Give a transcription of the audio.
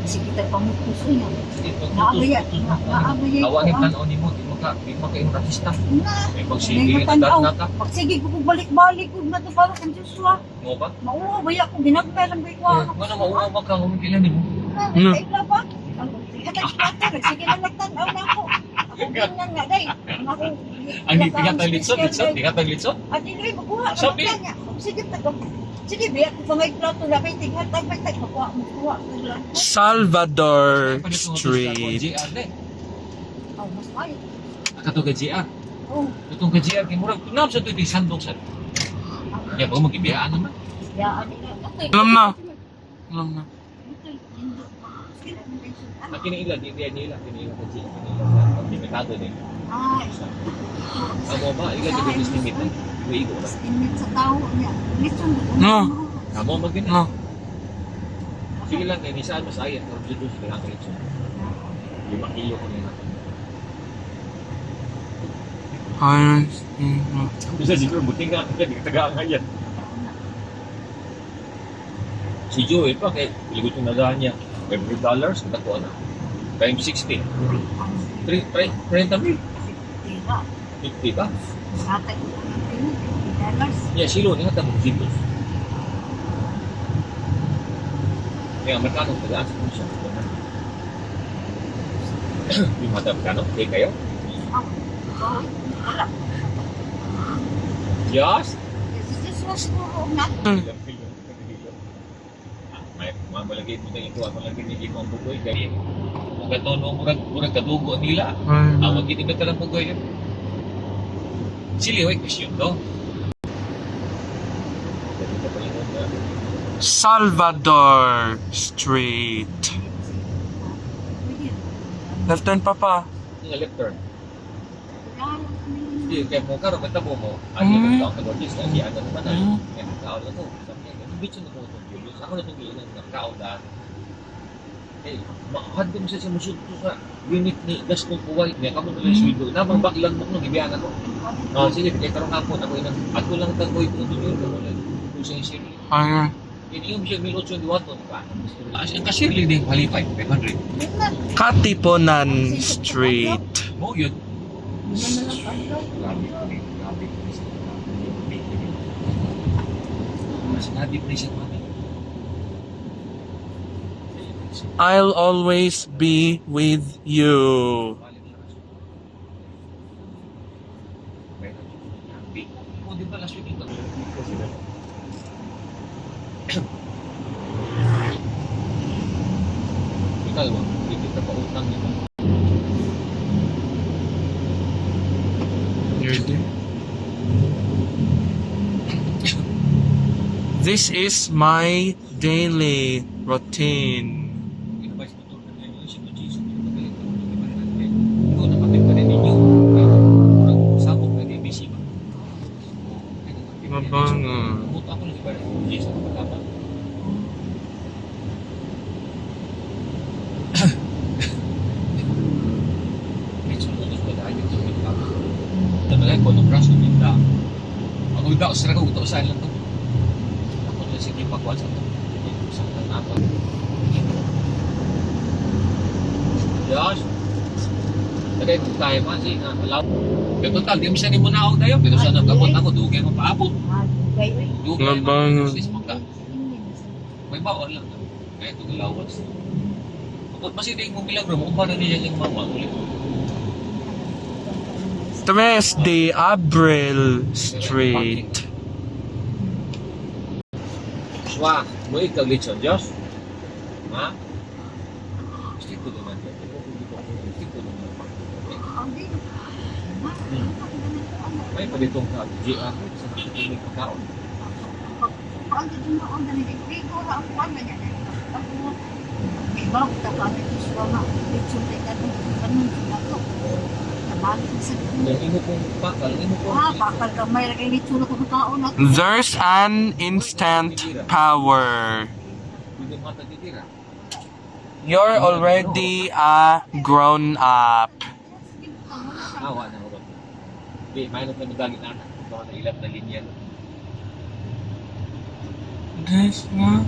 Sige tayo pamutuso niya. Naabaya ko. Awangin tanaw ni mo, di mo kayo artista. May pagsige Ngayon na tanaw. naka. Pagsige ko balik-balik ko na to para kang Joshua. Mo ba? Mauwa baya ko ginagpelang bay ko. Ano mauwa ka humikilan nimo? Kaila ba? Sige na nagtanaw na ako. Ako ganyan nga day. Ang ipingat ng litson, ipingat ng litson. At hindi makuha. Sabi? Sige tayo. Sige, biya ko pangay plato na kay tinghat tayo makuha ko lang. Salvador Street. Oh, mas ay. Kato ka GR. Oh, Itong ka GR kay murag tunam sa tuy sandok sa. Ya ba magibiyaan naman? ya ani na. Alam na. Alam na. Kini ila di nila kini ila ka GR. Kini merkado din. Ay. Amo ba ila di business limit. Igo ra. Init sa tao niya. Listen. No. Amo magin. No. Sige lang kay ni saan masaya pero dito sa kang litson. 5 kilo ko nila. Ayun. Bisa siguro buting nga ka di tagaan nga yan. Si Joey pa kay ligot yung nagahan niya. $500 katakuan na. Times 60. 30 mil. 50 ba? Atay ko $50. Ya, silo ni nga tabong sitos. Kaya merkado tagaan sa puso. Yung mata merkado, kaya kayo? Wala. Yes. This was for not. May mamalagay mo tayo ito. Ako lang pinigil mo ang bugoy. Kaya kung gano'n murag kadugo nila. Awag hindi ka talang bugoy. Sili, may question to. Salvador Street. Left turn, Papa. Yung left turn. Hindi, kaya mo karoon, katabo mo. Ano yung taong nag-artist na siya, ano naman ay, kaya nagkaon na to. Sabi niya, yung bitch na po itong Julius. Ako na itong Julius, nagkaon na. Eh, mahad din siya sa musod to sa unit ni Gaston Kuwait. Kaya kamo nalang sweldo. Namang baklang mo nung ibiyanan ko. Sige, kaya karong hapon, ako lang tagoy ko ito yun. Ako lang, kung siya yung Shirley. Ayun. Yung siya 1821 to, diba? Ang ka-Shirley din, palipay, 500. Katipunan Street. Mo yun. Grabe Grabe ko siya. Mas na-depression kami. I'll always be with you. O, di ba last week ito? Ikaw ba? Hindi kita pa utang nito. This is my daily routine. Mabango. Ako iba ko sarang uto sa lang to. Ako na sige pagkuhan sa to. Isang tanapon. Yes. Kaya kung tayo man si Alaw. Pero total, di mo siya ni mo na ako tayo. Pero siya nagkabot ako, dugay mo paabot. Dugay mo. May bawal lang. Kaya ito galawas. Kapag masiting mo milagro, mukumpara niya yung mama. Ulit. 3 de Abril Street. Swa, mo ikaw litson, Diyos? Ha? Gusto ko naman. Gusto ko naman. May palitong ka, GR, sa nakikinig pagkaon. Yung imo pong pakal, imo pong... Bakal ka may lagay ni chulo ko tao na. There's an instant power. Hindi mo matagitira. You're already a grown up. Awa na ako. Hindi, mayroon ka nagagit na anak. Ito ka na ilang na linya. Guys, nga.